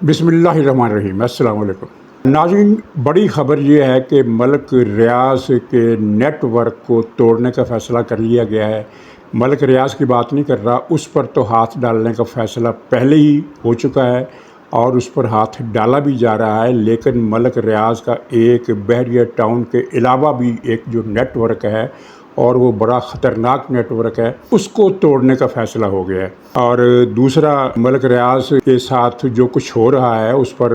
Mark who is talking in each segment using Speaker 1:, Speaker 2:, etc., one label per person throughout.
Speaker 1: بسم اللہ الرحمن الرحیم، السلام علیکم ناظرین۔ بڑی خبر یہ ہے کہ ملک ریاض کے نیٹ ورک کو توڑنے کا فیصلہ کر لیا گیا ہے۔ ملک ریاض کی بات نہیں کر رہا، اس پر تو ہاتھ ڈالنے کا فیصلہ پہلے ہی ہو چکا ہے اور اس پر ہاتھ ڈالا بھی جا رہا ہے، لیکن ملک ریاض کا ایک بحریہ ٹاؤن کے علاوہ بھی ایک جو نیٹ ورک ہے اور وہ بڑا خطرناک نیٹ ورک ہے، اس کو توڑنے کا فیصلہ ہو گیا ہے۔ اور دوسرا، ملک ریاض کے ساتھ جو کچھ ہو رہا ہے اس پر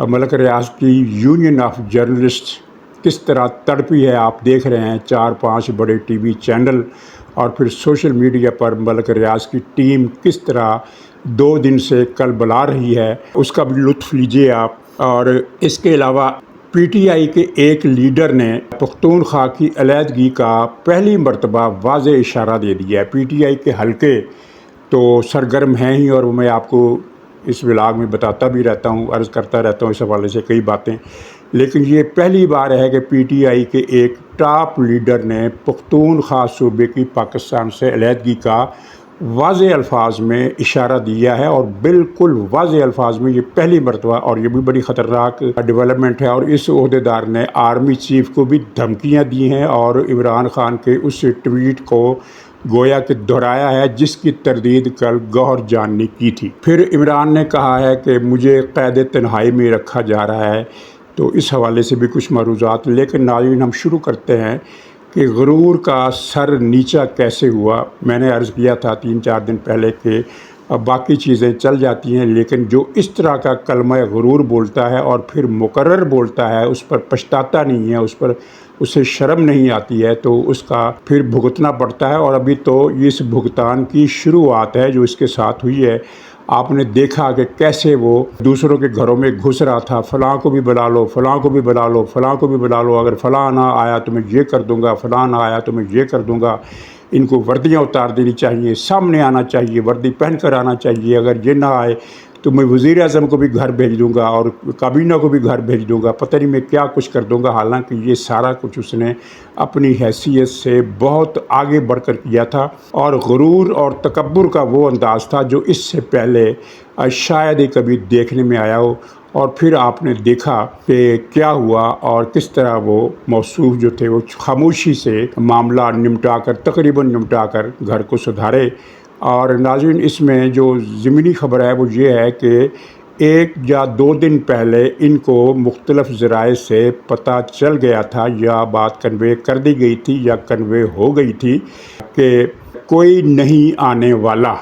Speaker 1: ملک ریاض کی یونین آف جرنلسٹ کس طرح تڑپی ہے، آپ دیکھ رہے ہیں۔ 4-5 بڑے ٹی وی چینل اور پھر سوشل میڈیا پر ملک ریاض کی ٹیم کس طرح 2 دن سے کل بلا رہی ہے، اس کا بھی لطف لیجئے آپ۔ اور اس کے علاوہ پی ٹی آئی کے ایک لیڈر نے پختونخوا کی علیحدگی کا پہلی مرتبہ واضح اشارہ دے دیا ہے۔ پی ٹی آئی کے حلقے تو سرگرم ہیں ہی، اور میں آپ کو اس ولاگ میں بتاتا بھی رہتا ہوں، عرض کرتا رہتا ہوں اس حوالے سے کئی باتیں، لیکن یہ پہلی بار ہے کہ پی ٹی آئی کے ایک ٹاپ لیڈر نے پختونخوا صوبے کی پاکستان سے علیحدگی کا واضح الفاظ میں اشارہ دیا ہے، اور بالکل واضح الفاظ میں یہ پہلی مرتبہ، اور یہ بھی بڑی خطرناک ڈیولپمنٹ ہے۔ اور اس عہدیدار نے آرمی چیف کو بھی دھمکیاں دی ہیں اور عمران خان کے اس ٹویٹ کو گویا کہ دہرایا ہے جس کی تردید کل گوہر جان نے کی تھی۔ پھر عمران نے کہا ہے کہ مجھے قید تنہائی میں رکھا جا رہا ہے، تو اس حوالے سے بھی کچھ مروزات۔ لیکن ناظرین، ہم شروع کرتے ہیں کہ غرور کا سر نیچا کیسے ہوا۔ میں نے عرض کیا تھا 3-4 دن پہلے کہ باقی چیزیں چل جاتی ہیں، لیکن جو اس طرح کا کلمہ غرور بولتا ہے اور پھر مقرر بولتا ہے، اس پر پچھتاتا نہیں ہے، اسے شرم نہیں آتی ہے، تو اس کا پھر بھگتنا پڑتا ہے۔ اور ابھی تو اس بھگتان کی شروعات ہے جو اس کے ساتھ ہوئی ہے۔ آپ نے دیکھا کہ کیسے وہ دوسروں کے گھروں میں گھس رہا تھا، فلاں کو بھی بلا لو، فلاں کو بھی بلا لو، فلاں کو بھی بلا لو، اگر فلاں نہ آیا تو میں یہ کر دوں گا، فلاں نہ آیا تو میں یہ کر دوں گا، ان کو وردیاں اتار دینی چاہیے، سامنے آنا چاہیے، وردی پہن کر آنا چاہیے، اگر یہ نہ آئے تو میں وزیر اعظم کو بھی گھر بھیج دوں گا اور کابینہ کو بھی گھر بھیج دوں گا، پتہ نہیں میں کیا کچھ کر دوں گا۔ حالانکہ یہ سارا کچھ اس نے اپنی حیثیت سے بہت آگے بڑھ کر کیا تھا، اور غرور اور تکبر کا وہ انداز تھا جو اس سے پہلے شاید ہی کبھی دیکھنے میں آیا ہو۔ اور پھر آپ نے دیکھا کہ کیا ہوا اور کس طرح وہ موصوف جو تھے وہ خاموشی سے معاملہ نمٹا کر، تقریباً نمٹا کر گھر کو سدھارے۔ اور ناظرین، اس میں جو ضمنی خبر ہے وہ یہ ہے کہ 1 یا 2 دن پہلے ان کو مختلف ذرائع سے پتہ چل گیا تھا، یا بات کنوے کر دی گئی تھی یا کنوے ہو گئی تھی کہ کوئی نہیں آنے والا،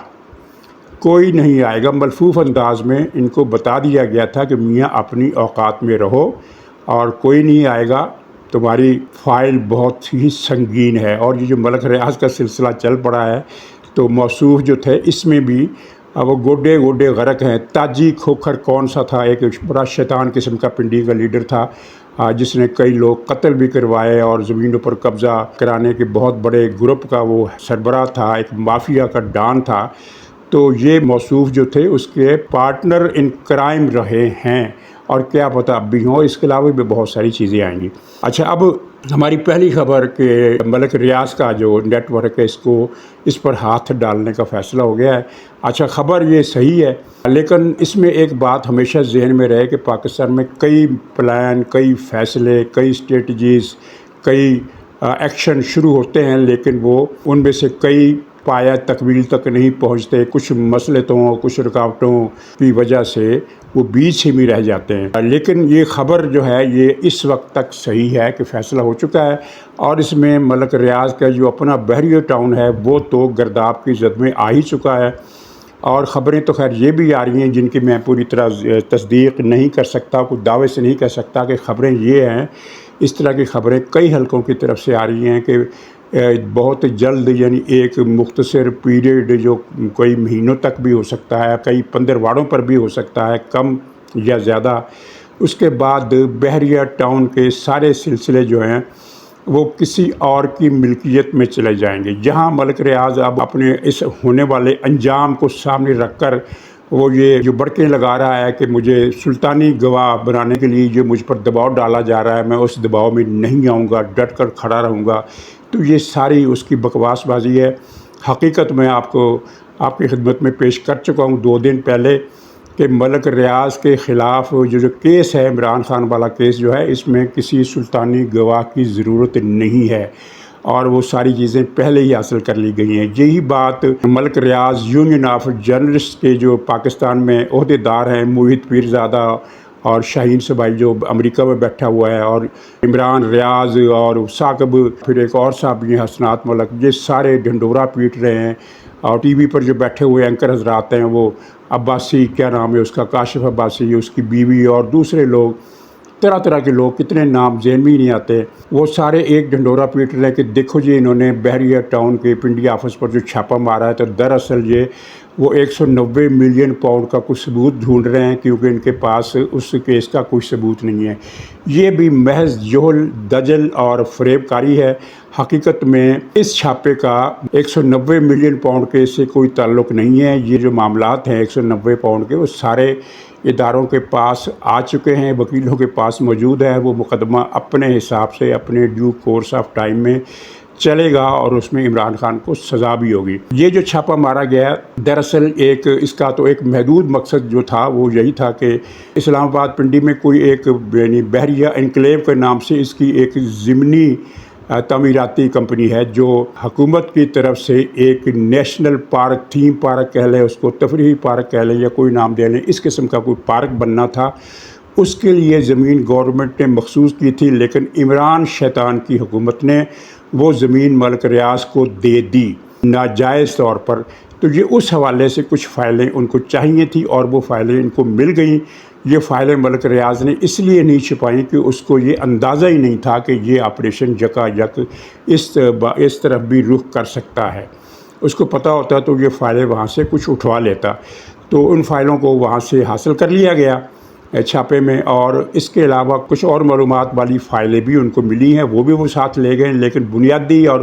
Speaker 1: کوئی نہیں آئے گا۔ ملفوف انداز میں ان کو بتا دیا گیا تھا کہ میاں اپنی اوقات میں رہو، اور کوئی نہیں آئے گا، تمہاری فائل بہت ہی سنگین ہے۔ اور یہ جو ملک ریاض کا سلسلہ چل پڑا ہے، تو موصوف جو تھے اس میں بھی وہ گوڈے گوڈے غرق ہیں۔ تاجی کھوکھر کون سا تھا، ایک بڑا شیطان قسم کا پنڈی کا لیڈر تھا، جس نے کئی لوگ قتل بھی کروائے اور زمینوں پر قبضہ کرانے کے بہت بڑے گروپ کا وہ سربراہ تھا، ایک مافیا کا ڈان تھا۔ تو یہ موصوف جو تھے اس کے پارٹنر ان کرائم رہے ہیں، اور کیا پتہ اب بھی ہوں، اس کے علاوہ بھی بہت ساری چیزیں آئیں گی۔ اچھا، اب ہماری پہلی خبر کہ ملک ریاض کا جو نیٹ ورک ہے اس پر ہاتھ ڈالنے کا فیصلہ ہو گیا ہے۔ اچھا، خبر یہ صحیح ہے، لیکن اس میں ایک بات ہمیشہ ذہن میں رہے کہ پاکستان میں کئی پلان، کئی فیصلے، کئی اسٹریٹجیز، کئی ایکشن شروع ہوتے ہیں، لیکن وہ ان میں سے کئی پایہ تکمیل تک نہیں پہنچتے۔ کچھ مسئلوں، کچھ رکاوٹوں کی وجہ سے وہ بیچ ہی میں رہ جاتے ہیں۔ لیکن یہ خبر جو ہے یہ اس وقت تک صحیح ہے کہ فیصلہ ہو چکا ہے، اور اس میں ملک ریاض کا جو اپنا بحریہ ٹاؤن ہے وہ تو گرداب کی زد میں آ ہی چکا ہے۔ اور خبریں تو خیر یہ بھی آ رہی ہیں جن کی میں پوری طرح تصدیق نہیں کر سکتا، کوئی دعوے سے نہیں کہہ سکتا کہ خبریں یہ ہیں۔ اس طرح کی خبریں کئی حلقوں کی طرف سے آ رہی ہیں کہ بہت جلد، یعنی ایک مختصر پیریڈ جو کوئی مہینوں تک بھی ہو سکتا ہے، کئی پندرواڑوں پر بھی ہو سکتا ہے، کم یا زیادہ، اس کے بعد بحریہ ٹاؤن کے سارے سلسلے جو ہیں وہ کسی اور کی ملکیت میں چلے جائیں گے۔ جہاں ملک ریاض اب اپنے اس ہونے والے انجام کو سامنے رکھ کر وہ یہ جو بڑکیں لگا رہا ہے کہ مجھے سلطانی گواہ بنانے کے لیے جو مجھ پر دباؤ ڈالا جا رہا ہے، میں اس دباؤ میں نہیں آؤں گا، ڈٹ کر کھڑا رہوں گا، تو یہ ساری اس کی بکواس بازی ہے۔ حقیقت میں آپ کی خدمت میں پیش کر چکا ہوں 2 دن پہلے کہ ملک ریاض کے خلاف جو کیس ہے عمران خان والا کیس جو ہے، اس میں کسی سلطانی گواہ کی ضرورت نہیں ہے اور وہ ساری چیزیں پہلے ہی حاصل کر لی گئی ہیں۔ یہی بات ملک ریاض یونین آف جرنلسٹ کے جو پاکستان میں عہدے دار ہیں، موہت پیرزادہ اور شاہین صبائی جو امریکہ میں بیٹھا ہوا ہے، اور عمران ریاض اور ثاقب، پھر ایک اور صاحب یہ حسنات ملک، یہ سارے ڈھنڈورا پیٹ رہے ہیں۔ اور ٹی وی پر جو بیٹھے ہوئے اینکر حضرات ہیں، وہ عباسی، کیا نام ہے اس کا، کاشف عباسی، اس کی بیوی اور دوسرے لوگ، طرح طرح کے لوگ، کتنے نام ذہن میں ہی نہیں آتے، وہ سارے ایک ڈھنڈورا پیٹ رہے ہیں کہ دیکھو جی انہوں نے بحریہ ٹاؤن کے پنڈی آفس پر جو چھاپہ مارا ہے، تو دراصل یہ وہ 190 ملین پاؤنڈ کا کچھ ثبوت ڈھونڈ رہے ہیں، کیونکہ ان کے پاس اس کیس کا کوئی ثبوت نہیں ہے۔ یہ بھی محض جہل، دجل اور فریب کاری ہے۔ حقیقت میں اس چھاپے کا 190 ملین پاؤنڈ کے سے کوئی تعلق نہیں ہے۔ یہ جو معاملات ہیں 190 پاؤنڈ کے، وہ سارے اداروں کے پاس آ چکے ہیں، وکیلوں کے پاس موجود ہے۔ وہ مقدمہ اپنے حساب سے اپنے ڈیو کورس آف ٹائم میں چلے گا اور اس میں عمران خان کو سزا بھی ہوگی۔ یہ جو چھاپہ مارا گیا، دراصل اس کا تو ایک محدود مقصد جو تھا وہ یہی تھا کہ اسلام آباد پنڈی میں کوئی ایک یعنی بحریہ انکلیو کے نام سے اس کی ایک ضمنی تعمیراتی کمپنی ہے، جو حکومت کی طرف سے ایک نیشنل پارک، تھیم پارک کہہ لیں اس کو، تفریحی پارک کہہ لیں یا کوئی نام دے لیں، اس قسم کا کوئی پارک بننا تھا۔ اس کے لیے زمین گورنمنٹ نے مخصوص کی تھی، لیکن عمران شیطان کی حکومت نے وہ زمین ملک ریاض کو دے دی ناجائز طور پر۔ تو یہ اس حوالے سے کچھ فائلیں ان کو چاہیے تھی اور وہ فائلیں ان کو مل گئیں۔ یہ فائلیں ملک ریاض نے اس لیے نہیں چھپائیں کہ اس کو یہ اندازہ ہی نہیں تھا کہ یہ آپریشن یکا یک اس طرف بھی رخ کر سکتا ہے۔ اس کو پتہ ہوتا تو یہ فائلیں وہاں سے کچھ اٹھوا لیتا۔ تو ان فائلوں کو وہاں سے حاصل کر لیا گیا چھاپے میں، اور اس کے علاوہ کچھ اور معلومات والی فائلیں بھی ان کو ملی ہیں، وہ بھی وہ ساتھ لے گئے۔ لیکن بنیادی اور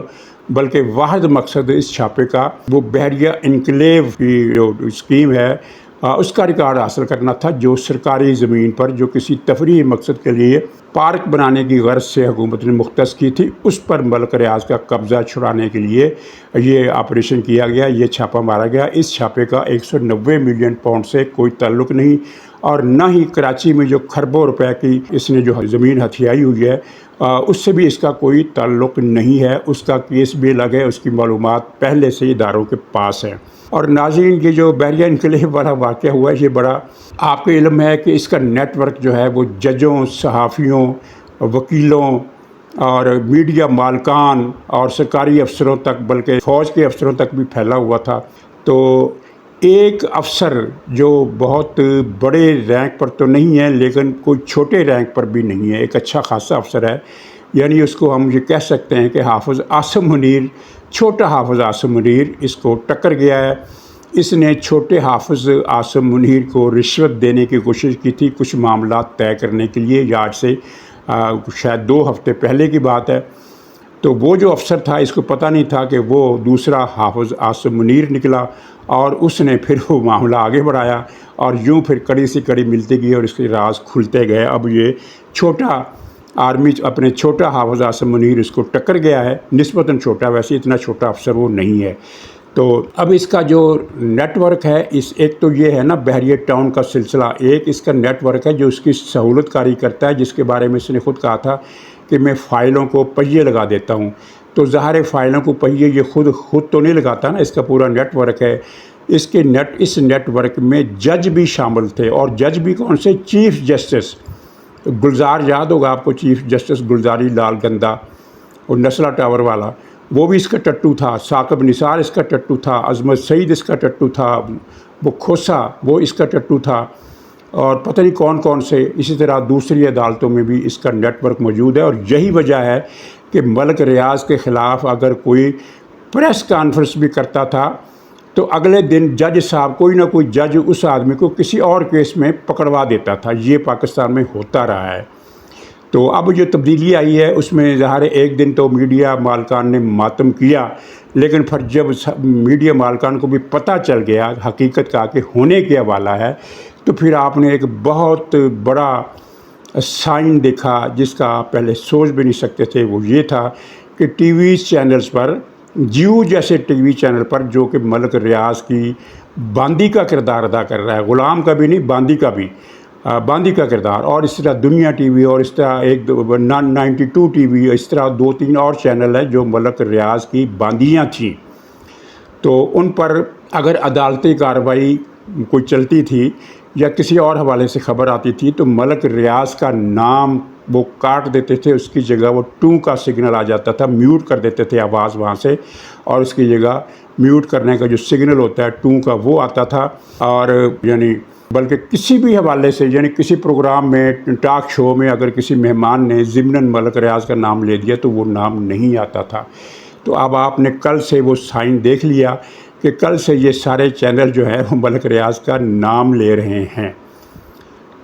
Speaker 1: بلکہ واحد مقصد اس چھاپے کا وہ بحریہ انکلیو کی جو اسکیم ہے اس کا ریکارڈ حاصل کرنا تھا، جو سرکاری زمین پر جو کسی تفریحی مقصد کے لیے پارک بنانے کی غرض سے حکومت نے مختص کی تھی، اس پر ملک ریاض کا قبضہ چھڑانے کے لیے یہ آپریشن کیا گیا، یہ چھاپہ مارا گیا۔ اس چھاپے کا 190 ملین پاؤنڈ سے کوئی تعلق نہیں، اور نہ ہی کراچی میں جو کھربوں روپے کی اس نے جو زمین ہتھیائی ہوئی ہے اس سے بھی اس کا کوئی تعلق نہیں ہے۔ اس کا کیس بھی الگ ہے، اس کی معلومات پہلے سے اداروں کے پاس ہیں۔ اور ناظرین، یہ جو بحریہ انکلیو والا واقعہ ہوا ہے، یہ بڑا آپ کے علم ہے کہ اس کا نیٹ ورک جو ہے وہ ججوں، صحافیوں، وکیلوں اور میڈیا مالکان اور سرکاری افسروں تک، بلکہ فوج کے افسروں تک بھی پھیلا ہوا تھا۔ تو ایک افسر جو بہت بڑے رینک پر تو نہیں ہے، لیکن کوئی چھوٹے رینک پر بھی نہیں ہے، ایک اچھا خاصا افسر ہے، یعنی اس کو ہم یہ کہہ سکتے ہیں کہ حافظ عاصم منیر، چھوٹا حافظ عاصم منیر اس کو ٹکر گیا ہے۔ اس نے چھوٹے حافظ عاصم منیر کو رشوت دینے کی کوشش کی تھی کچھ معاملات طے کرنے کے لیے، یارڈ سے شاید 2 ہفتے پہلے کی بات ہے۔ تو وہ جو افسر تھا، اس کو پتہ نہیں تھا کہ وہ دوسرا حافظ عاصم منیر نکلا، اور اس نے پھر وہ معاملہ آگے بڑھایا، اور یوں پھر کڑی سے کڑی ملتی گئی اور اس کے راز کھلتے گئے۔ اب یہ چھوٹا آرمی اپنے چھوٹا حافظ عاصم منیر اس کو ٹکر گیا ہے، نسبتاً چھوٹا، ویسے اتنا چھوٹا افسر وہ نہیں ہے۔ تو اب اس کا جو نیٹ ورک ہے، ایک تو یہ ہے نا بحریہ ٹاؤن کا سلسلہ، ایک اس کا نیٹ ورک ہے جو اس کی سہولت کاری کرتا ہے، جس کے بارے میں اس نے خود کہا تھا کہ میں فائلوں کو پہیے لگا دیتا ہوں۔ تو ظاہر فائلوں کو پہیے یہ خود تو نہیں لگاتا نا، اس کا پورا نیٹ ورک ہے۔ اس نیٹ ورک میں جج بھی شامل تھے، اور جج بھی کون سے؟ چیف جسٹس گلزار، یاد ہوگا آپ کو، چیف جسٹس گلزاری لال گندا اور نسلہ ٹاور والا، وہ بھی اس کا ٹٹو تھا۔ ثاقب نثار اس کا ٹٹو تھا، عظمت سعید اس کا ٹٹو تھا، وہ کھوسا وہ اس کا ٹٹو تھا، اور پتہ نہیں کون کون سے، اسی طرح دوسری عدالتوں میں بھی اس کا نیٹ ورک موجود ہے۔ اور یہی وجہ ہے کہ ملک ریاض کے خلاف اگر کوئی پریس کانفرنس بھی کرتا تھا تو اگلے دن جج صاحب، کوئی نہ کوئی جج اس آدمی کو کسی اور کیس میں پکڑوا دیتا تھا۔ یہ پاکستان میں ہوتا رہا ہے۔ تو اب جو تبدیلی آئی ہے اس میں ظاہر ایک دن تو میڈیا مالکان نے ماتم کیا، لیکن پھر جب میڈیا مالکان کو بھی پتہ چل گیا حقیقت کا کہ ہونے کیا والا ہے، تو پھر آپ نے ایک بہت بڑا سائن دیکھا جس کا آپ پہلے سوچ بھی نہیں سکتے تھے۔ وہ یہ تھا کہ ٹی وی چینلز پر، جیو جیسے ٹی وی چینل پر، جو کہ ملک ریاض کی باندی کا کردار ادا کر رہا ہے، غلام کا بھی نہیں، باندی کا بھی، باندی کا کردار۔ اور اس طرح دنیا ٹی وی اور اس طرح 92 ٹی وی، اس طرح 2-3 اور چینل ہیں جو ملک ریاض کی باندیاں تھیں، تو ان پر اگر عدالتی کارروائی کوئی چلتی تھی یا کسی اور حوالے سے خبر آتی تھی تو ملک ریاض کا نام وہ کاٹ دیتے تھے، اس کی جگہ وہ ٹو کا سگنل آ جاتا تھا، میوٹ کر دیتے تھے آواز وہاں سے، اور اس کی جگہ میوٹ کرنے کا جو سگنل ہوتا ہے ٹو کا وہ آتا تھا۔ اور یعنی بلکہ کسی بھی حوالے سے، یعنی کسی پروگرام میں، ٹاک شو میں اگر کسی مہمان نے ضمناً ملک ریاض کا نام لے دیا تو وہ نام نہیں آتا تھا۔ تو اب آپ نے کل سے وہ سائن دیکھ لیا کہ کل سے یہ سارے چینل جو ہیں وہ ملک ریاض کا نام لے رہے ہیں۔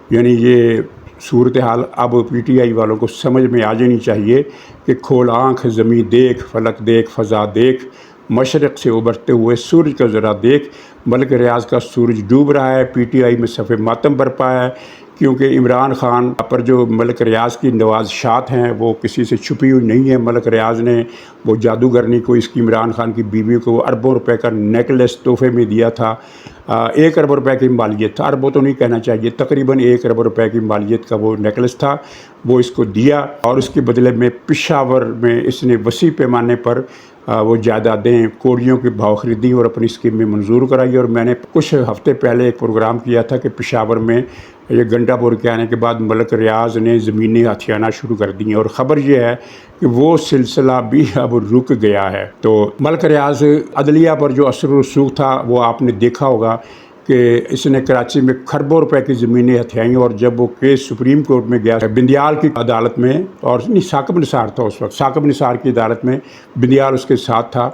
Speaker 1: یعنی یہ صورتحال اب پی ٹی آئی والوں کو سمجھ میں آ جانی چاہیے کہ کھول آنکھ زمیں دیکھ، فلک دیکھ، فضا دیکھ، مشرق سے ابھرتے ہوئے سورج کا ذرا دیکھ۔ ملک ریاض کا سورج ڈوب رہا ہے، پی ٹی آئی میں صف ماتم برپا ہے، کیونکہ عمران خان پر جو ملک ریاض کی نوازشات ہیں وہ کسی سے چھپی ہوئی نہیں ہے۔ ملک ریاض نے وہ جادوگرنی کو، اس کی عمران خان کی بیوی کو اربوں روپے کا نیکلس تحفے میں دیا تھا، 1 ارب روپے کی مالیت تھا، اربوں تو نہیں کہنا چاہیے، تقریباً 1 ارب روپے کی مالیت کا وہ نیکلس تھا، وہ اس کو دیا، اور اس کے بدلے میں پشاور میں اس نے وسیع پیمانے پر وہ جائیدادیں، کوڑیوں کی بھاؤ خریدی اور اپنی اسکیم میں منظور کرائی۔ اور میں نے کچھ ہفتے پہلے ایک پروگرام کیا تھا کہ پشاور میں یہ گنڈا پور کے آنے کے بعد ملک ریاض نے زمینیں ہتھیانا شروع کر دی ہیں، اور خبر یہ ہے کہ وہ سلسلہ بھی اب رک گیا ہے۔ تو ملک ریاض عدلیہ پر جو اثر و رسوخ تھا وہ آپ نے دیکھا ہوگا کہ اس نے کراچی میں کھربوں روپے کی زمینیں ہتھیائیں، اور جب وہ کیس سپریم کورٹ میں گیا بندیال کی عدالت میں، اور نہیں ثاقب نثار تھا اس وقت، ثاقب نثار کی عدالت میں بندیال اس کے ساتھ تھا،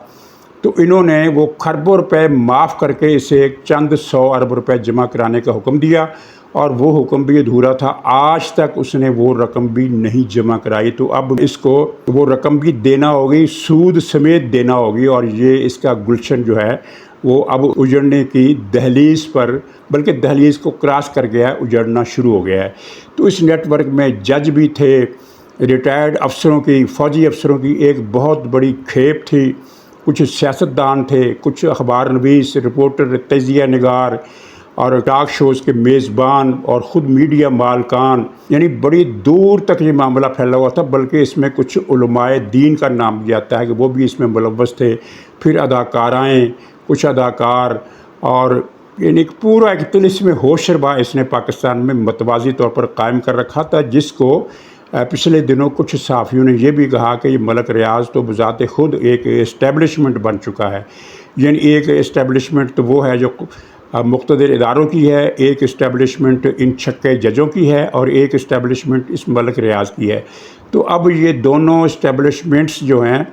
Speaker 1: تو انہوں نے وہ کھربوں روپے معاف کر کے اسے چند 100 ارب روپے جمع کرانے کا حکم دیا، اور وہ حکم بھی ادھورا تھا، آج تک اس نے وہ رقم بھی نہیں جمع کرائی۔ تو اب اس کو وہ رقم بھی دینا ہوگی، سود سمیت دینا ہوگی، اور یہ اس کا گلشن جو ہے وہ اب اجڑنے کی دہلیز پر، بلکہ دہلیز کو کراس کر گیا ہے، اجڑنا شروع ہو گیا ہے۔ تو اس نیٹ ورک میں جج بھی تھے، ریٹائرڈ افسروں کی، فوجی افسروں کی ایک بہت بڑی کھیپ تھی، کچھ سیاستدان تھے، کچھ اخبار نویس، رپورٹر، تجزیہ نگار اور ٹاک شوز کے میزبان، اور خود میڈیا مالکان، یعنی بڑی دور تک یہ معاملہ پھیلا ہوا تھا۔ بلکہ اس میں کچھ علماء دین کا نام بھی آتا ہے کہ وہ بھی اس میں ملوث تھے، پھر اداکارائیں، کچھ اداکار، اور یعنی پورا ایک طلسم ہوشربا اس نے پاکستان میں متوازی طور پر قائم کر رکھا تھا، جس کو پچھلے دنوں کچھ صحافیوں نے یہ بھی کہا کہ یہ ملک ریاض تو بذات خود ایک اسٹیبلشمنٹ بن چکا ہے۔ یعنی ایک اسٹیبلشمنٹ تو وہ ہے جو مقتدر اداروں کی ہے، ایک اسٹیبلشمنٹ ان چھکے ججوں کی ہے، اور ایک اسٹیبلشمنٹ اس ملک ریاض کی ہے۔ تو اب یہ دونوں اسٹیبلشمنٹس جو ہیں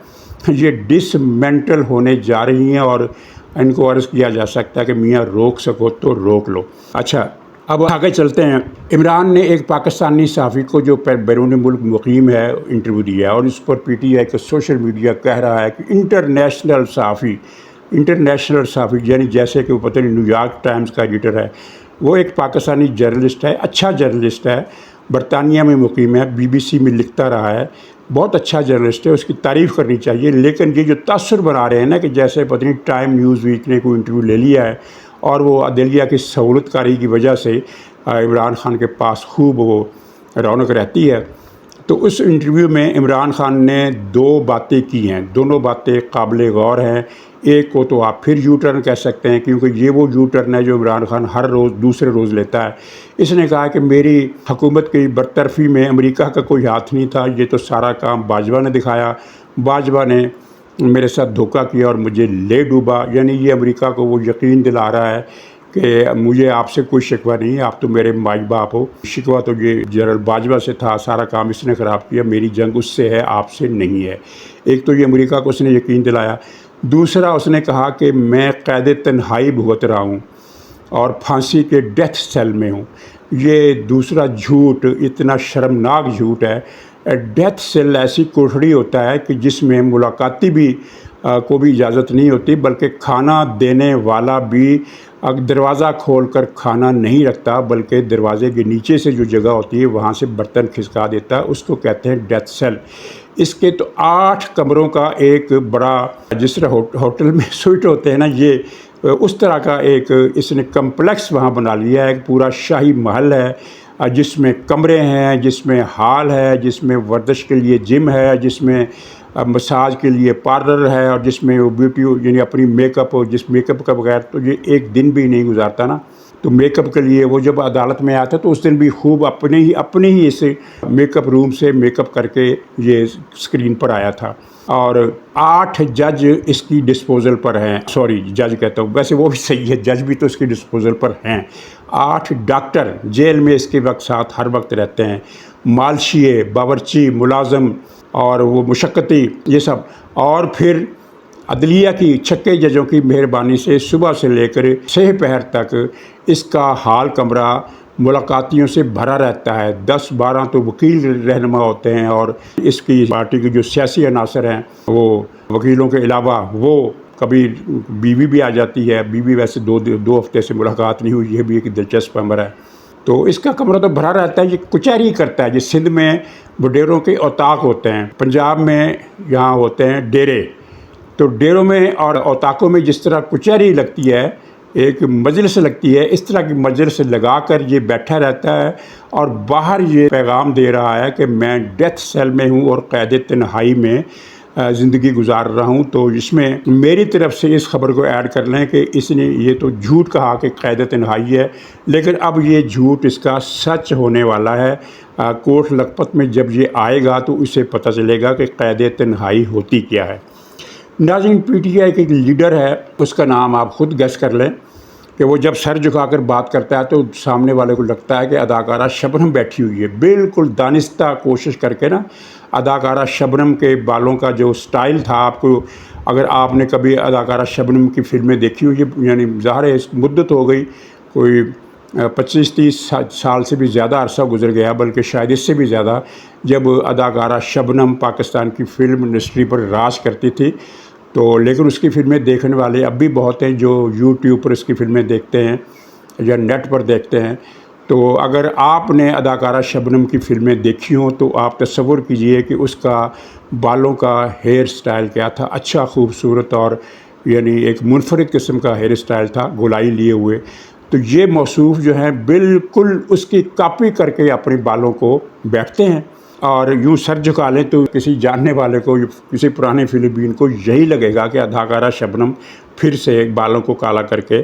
Speaker 1: یہ ڈسمنٹل ہونے جا رہی ہیں، اور ان کو عرض کیا جا سکتا ہے کہ میاں روک سکو تو روک لو۔ اچھا، اب آگے چلتے ہیں۔ عمران نے ایک پاکستانی صحافی کو جو بیرون ملک مقیم ہے انٹرویو دیا ہے، اور اس پر پی ٹی آئی کا سوشل میڈیا کہہ رہا ہے کہ انٹرنیشنل صحافی یعنی جیسے کہ وہ پتہ نہیں نیو یارک ٹائمز کا ایڈیٹر ہے، وہ ایک پاکستانی جرنلسٹ ہے، اچھا جرنلسٹ ہے، برطانیہ میں مقیم ہے، بی بی سی میں لکھتا رہا ہے، بہت اچھا جرنلسٹ ہے، اس کی تعریف کرنی چاہیے۔ لیکن یہ جو تاثر بنا رہے ہیں نا کہ جیسے پتہ نہیں ٹائم نیوز ویک نے کوئی انٹرویو لے لیا ہے، اور وہ عدلیہ کی سہولت کاری کی وجہ سے عمران خان کے پاس خوب وہ رونق رہتی ہے۔ تو اس انٹرویو میں عمران خان نے 2 باتیں کی ہیں، دونوں باتیں قابل غور ہیں۔ ایک کو تو آپ پھر یو ٹرن کہہ سکتے ہیں، کیونکہ یہ وہ یو ٹرن ہے جو عمران خان ہر روز دوسرے روز لیتا ہے۔ اس نے کہا کہ میری حکومت کی برطرفی میں امریکہ کا کوئی ہاتھ نہیں تھا، یہ تو سارا کام باجوہ نے دکھایا، باجوہ نے میرے ساتھ دھوکہ کیا اور مجھے لے ڈوبا۔ یعنی یہ امریکہ کو وہ یقین دلا رہا ہے کہ مجھے آپ سے کوئی شکوہ نہیں ہے، آپ تو میرے مائی باپ ہو، شکوہ تو یہ جنرل باجوہ سے تھا، سارا کام اس نے خراب کیا، میری جنگ اس سے ہے، آپ سے نہیں ہے۔ ایک تو یہ امریکہ کو اس نے یقین دلایا۔ دوسرا اس نے کہا کہ میں قید تنہائی بھگت رہا ہوں اور پھانسی کے ڈیتھ سیل میں ہوں۔ یہ دوسرا جھوٹ اتنا شرمناک جھوٹ ہے۔ ڈیتھ سیل ایسی کوٹھڑی ہوتا ہے کہ جس میں ملاقاتی بھی کو بھی اجازت نہیں ہوتی، بلکہ کھانا دینے والا بھی دروازہ کھول کر کھانا نہیں رکھتا، بلکہ دروازے کے نیچے سے جو جگہ ہوتی ہے وہاں سے برتن کھسکا دیتا ہے، اس کو کہتے ہیں ڈیتھ سیل۔ اس کے تو 8 کمروں کا ایک بڑا، جس طرح ہوٹل میں سوئٹ ہوتے ہیں نا، یہ اس طرح کا ایک اس نے کمپلیکس وہاں بنا لیا ہے، ایک پورا شاہی محل ہے جس میں کمرے ہیں، جس میں ہال ہے، جس میں ورزش کے لیے جم ہے، جس میں مساج کے لیے پارلر ہے، اور جس میں وہ بیوٹی یعنی اپنی میک اپ، جس میک اپ کا بغیر تو یہ ایک دن بھی نہیں گزارتا نا. تو میک اپ کے لیے وہ جب عدالت میں آیا تھا تو اس دن بھی خوب اپنے ہی اس میک اپ روم سے میک اپ کر کے یہ اسکرین پر آیا تھا. اور 8 جج اس کی ڈسپوزل پر ہیں، سوری جج کہتا ہوں، ویسے وہ بھی صحیح ہے، جج بھی تو اس کی ڈسپوزل پر ہیں. 8 ڈاکٹر جیل میں اس کے ساتھ ہر وقت رہتے ہیں، مالشیے، باورچی، ملازم اور وہ مشقتی، یہ سب. اور پھر عدلیہ کی چھکے ججوں کی مہربانی سے صبح سے لے کر سہ پہر تک اس کا ہال کمرہ ملاقاتیوں سے بھرا رہتا ہے. 10-12 تو وکیل رہنما ہوتے ہیں، اور اس کی پارٹی کے جو سیاسی عناصر ہیں وہ وکیلوں کے علاوہ وہ کبھی بیوی بھی آ جاتی ہے. بیوی ویسے دو ہفتے سے ملاقات نہیں ہوئی، یہ بھی ایک دلچسپ امر ہے. تو اس کا کمرہ تو بھرا رہتا ہے. یہ کچہری کرتا ہے. یہ سندھ میں وڈیروں کے اوطاق ہوتے ہیں، پنجاب میں یہاں ہوتے ہیں ڈیرے. تو ڈیروں میں اور اوطاقوں میں جس طرح کچہری لگتی ہے، ایک مجلس لگتی ہے، اس طرح کی مجلس لگا کر یہ بیٹھا رہتا ہے، اور باہر یہ پیغام دے رہا ہے کہ میں ڈیتھ سیل میں ہوں اور قید تنہائی میں زندگی گزار رہا ہوں. تو اس میں میری طرف سے اس خبر کو ایڈ کر لیں کہ اس نے یہ تو جھوٹ کہا کہ قید تنہائی ہے، لیکن اب یہ جھوٹ اس کا سچ ہونے والا ہے. کوٹ لکھپت میں جب یہ آئے گا تو اسے پتہ چلے گا کہ قید تنہائی ہوتی کیا ہے. ناظرین، پی ٹی آئی کا ایک لیڈر ہے، اس کا نام آپ خود گیس کر لیں کہ وہ جب سر جھکا کر بات کرتا ہے تو سامنے والے کو لگتا ہے کہ اداکارہ شبنم بیٹھی ہوئی ہے. بالکل دانستہ کوشش کر کے نا، اداکارہ شبنم کے بالوں کا جو سٹائل تھا، آپ کو اگر آپ نے کبھی اداکارہ شبنم کی فلمیں دیکھی ہوئی، یعنی ظاہر ہے اس مدت ہو گئی، کوئی 25-30 سال سے بھی زیادہ عرصہ گزر گیا، بلکہ شاید اس سے بھی زیادہ، جب اداکارہ شبنم پاکستان کی فلم انڈسٹری پر راج کرتی تھی. تو لیکن اس کی فلمیں دیکھنے والے اب بھی بہت ہیں جو یوٹیوب پر اس کی فلمیں دیکھتے ہیں یا نیٹ پر دیکھتے ہیں. تو اگر آپ نے اداکارہ شبنم کی فلمیں دیکھی ہوں تو آپ تصور کیجئے کہ اس کا بالوں کا ہیئر سٹائل کیا تھا. اچھا، خوبصورت اور یعنی ایک منفرد قسم کا ہیئر سٹائل تھا، گولائی لیے ہوئے. تو یہ موصوف جو ہیں بالکل اس کی کاپی کر کے اپنے بالوں کو بیٹھتے ہیں، اور یوں سر جھکا لیں تو کسی جاننے والے کو، کسی پرانے فلمین کو یہی لگے گا کہ اداکارہ شبنم پھر سے بالوں کو کالا کر کے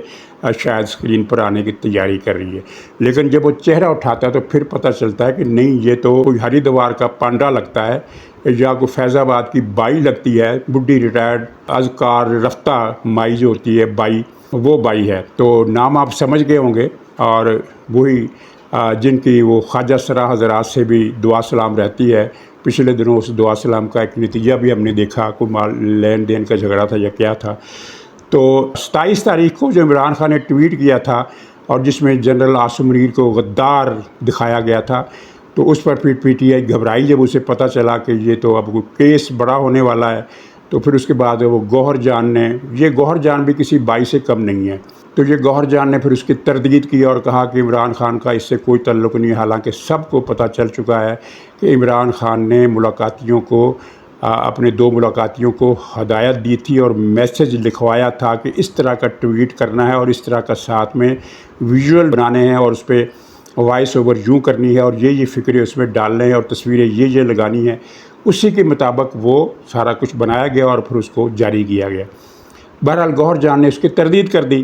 Speaker 1: شاید اسکرین پر آنے کی تیاری کر رہی ہے. لیکن جب وہ چہرہ اٹھاتا ہے تو پھر پتہ چلتا ہے کہ نہیں، یہ تو کوئی ہری دوار کا پانڈا لگتا ہے، یا کوئی فیض آباد کی بائی لگتی ہے، بڈھی ریٹائرڈ از کار رفتہ مائی جو ہوتی ہے، بائی، وہ بائی ہے. تو نام آپ سمجھ گئے ہوں گے، اور وہی جن کی وہ خواجہ سرا حضرات سے بھی دعا سلام رہتی ہے. پچھلے دنوں اس دعا سلام کا ایک نتیجہ بھی ہم نے دیکھا، کوئی مال لین دین کا جھگڑا تھا یا کیا تھا. تو 27 تاریخ کو جو عمران خان نے ٹویٹ کیا تھا، اور جس میں جنرل عاصم منیر کو غدار دکھایا گیا تھا، تو اس پر پھر پی ٹی آئی گھبرائی جب اسے پتہ چلا کہ یہ تو اب کیس بڑا ہونے والا ہے. تو پھر اس کے بعد وہ گوہر جان نے، یہ گوہر جان بھی کسی بائی سے کم نہیں ہے، تو یہ گوہر جان نے پھر اس کی تردید کی اور کہا کہ عمران خان کا اس سے کوئی تعلق نہیں. حالانکہ سب کو پتہ چل چکا ہے کہ عمران خان نے ملاقاتیوں کو، اپنے 2 ملاقاتیوں کو ہدایت دی تھی اور میسج لکھوایا تھا کہ اس طرح کا ٹویٹ کرنا ہے، اور اس طرح کا ساتھ میں ویژول بنانے ہیں، اور اس پہ وائس اوور یوں کرنی ہے، اور یہ فکریں اس میں ڈالنے ہیں، اور تصویریں یہ لگانی ہیں. اسی کے مطابق وہ سارا کچھ بنایا گیا اور پھر اس کو جاری کیا گیا. بہرحال گوہر جان نے اس کی تردید کر دی.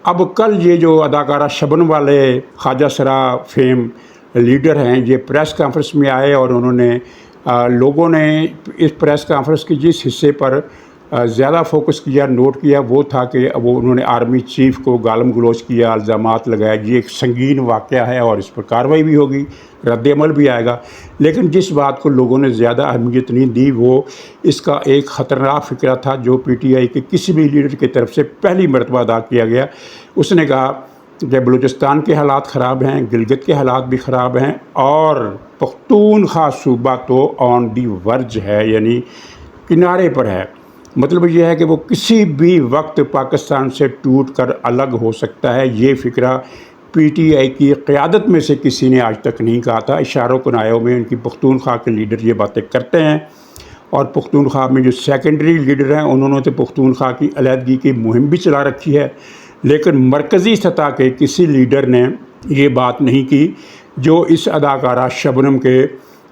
Speaker 1: اب کل یہ جو اداکارہ شبنم والے خواجہ سرا فیم لیڈر ہیں، یہ پریس کانفرنس میں آئے، اور انہوں نے لوگوں نے اس پریس کانفرنس کی جس حصے پر زیادہ فوکس کیا، نوٹ کیا، وہ تھا کہ وہ انہوں نے آرمی چیف کو گالم گلوچ کیا، الزامات لگائے. یہ ایک سنگین واقعہ ہے اور اس پر کارروائی بھی ہوگی، رد عمل بھی آئے گا. لیکن جس بات کو لوگوں نے زیادہ اہمیت نہیں دی وہ اس کا ایک خطرناک فکرہ تھا جو پی ٹی آئی کے کسی بھی لیڈر کی طرف سے پہلی مرتبہ ادا کیا گیا. اس نے کہا کہ بلوچستان کے حالات خراب ہیں، گلگت کے حالات بھی خراب ہیں، اور پختونخوا صوبہ تو آن دی ورج ہے، یعنی کنارے پر ہے. مطلب یہ ہے کہ وہ کسی بھی وقت پاکستان سے ٹوٹ کر الگ ہو سکتا ہے. یہ فکرہ پی ٹی آئی کی قیادت میں سے کسی نے آج تک نہیں کہا تھا. اشاروں کنایوں میں ان کی پختونخوا کے لیڈر یہ باتیں کرتے ہیں، اور پختونخوا میں جو سیکنڈری لیڈر ہیں انہوں نے تو پختونخوا کی علیحدگی کی مہم بھی چلا رکھی ہے، لیکن مرکزی سطح کے کسی لیڈر نے یہ بات نہیں کی جو اس اداکارہ شبنم کے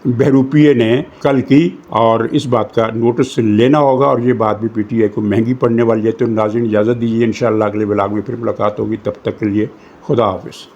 Speaker 1: بہروپیے نے کل کی، اور اس بات کا نوٹس لینا ہوگا، اور یہ بات بھی پی ٹی آئی کو مہنگی پڑنے والی ہے۔ تو ناظرین اجازت دیجیے، انشاءاللہ اگلے بلاگ میں پھر ملاقات ہوگی، تب تک کے لیے خدا حافظ۔